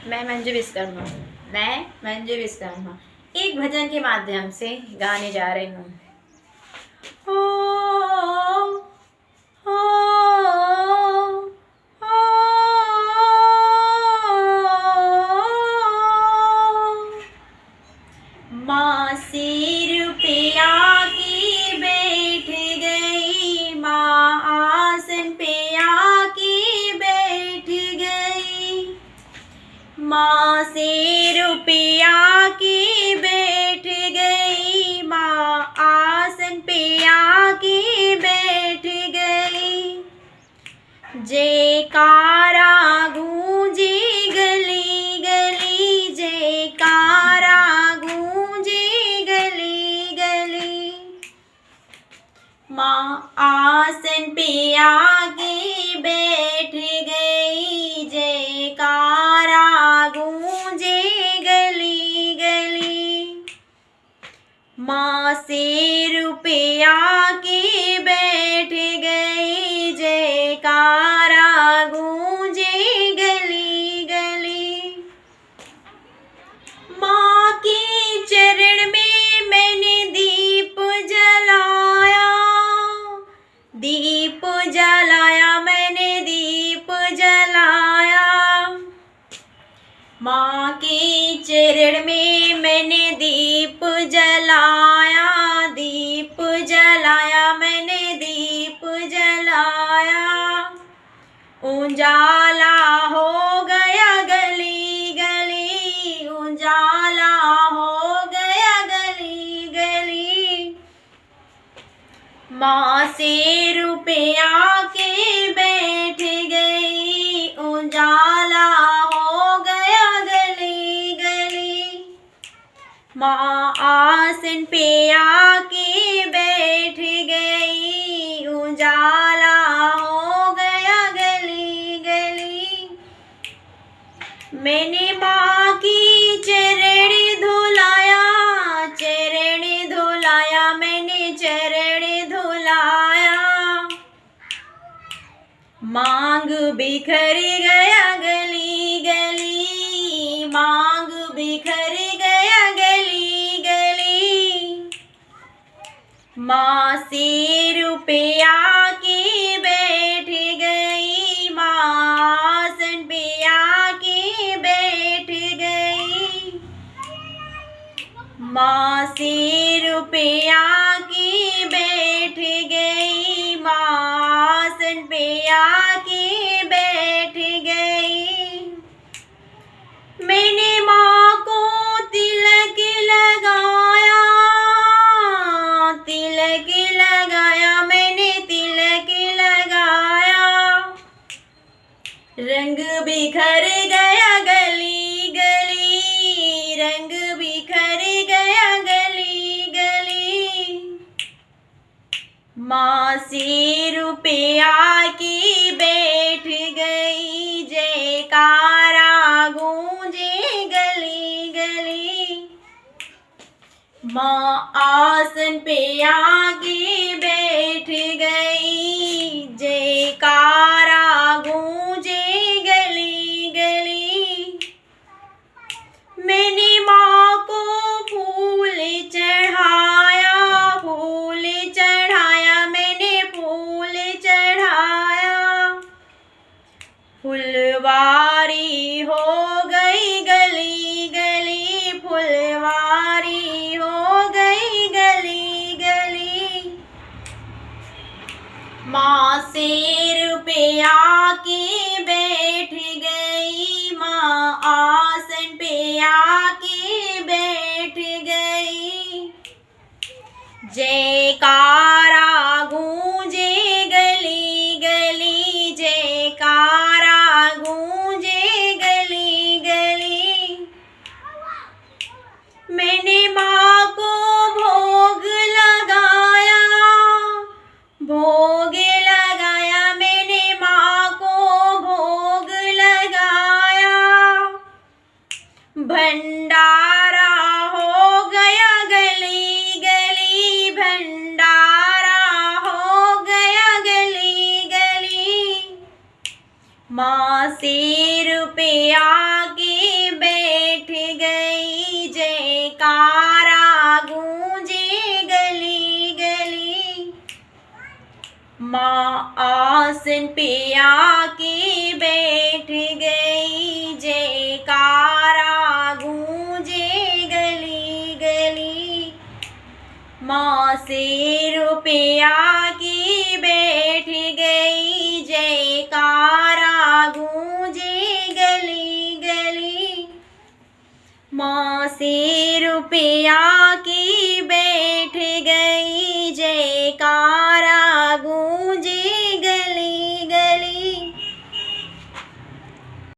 मैं मंजू विश्वकर्मा एक भजन के माध्यम से गाने जा रही हूँ। ओ, ओ, माँ सिर पे आके बैठ गई, माँ आसन पे आके बैठ गई, माँ सिर पे आके बैठ गई, माँ आसन पे आके बैठ गई। जयकारा गूंजे गली गली, जयकारा गूंजे गली गली, माँ आसन पे आके बैठ गई, जयकारा गूंजे गली गली, माँ सिर पे आके बैठ गई, जयकारा गूंजे गली गली। माँ के चरण में मैंने दीप जलाया, दीप जलाया, मैंने दीप जलाया, माँ के चरण में मैंने दीप जलाया, दीप जलाया, मैंने दीप जलाया। उजाला हो गया गली गली, उजाला हो गया गली गली, माँ सिर पे आके बैठ गई, उजाला हो गया गली गली, माँ आसन पे आके बैठ गई, उजाला हो गया गली गली। मैंने माँ की चरण धुलाया, चरण धुलाया, मैंने चरण धुलाया, मांग बिखर गया गली गली, मांग बिखर गया गली गली, माँ सिर पे आके बैठ गई, माँ आसन पे आके बैठ गई, माँ सिर पे आके बैठ गई, माँ आसन पे आके बैठ गई। मैंने माँ को तिलक लगाया, तिलक लगाया, मैंने तिलक लगाया, रंग बिखर गया गली गली, रंग बिखर गया गली गली, माँ सिर पे आके बैठ गई, जयकारा गूंजे गली गली, माँ आसन पे आके बैठ गई, जयकारा गूंजे गली गली। मैंने माँ को फूल चढ़ाया, फूल चढ़ाया, मैंने फूल चढ़ाया, फुलवारी हो गई गली गली, फुलवारी हो गई गली गली, माँ सिर पे आके बैठ गई, माँ आसन पे आके बैठ गई, जयकारा गूंजे गली गली, जयकारा गूंजे गली गली। मैंने माँ को भोग लगाया, भोग लगाया, मैंने माँ को भोग लगाया, भंडारा हो गया गली गली, भंडारा हो गया गली गली, माँ सिर पे आके माँ आसन पे आके बैठ गई, जयकारा गूंजे गली गली। माँ सिर पे आके बैठ गई, जयकारा गूंजे गली गली। माँ सिर पे आके बैठ गई,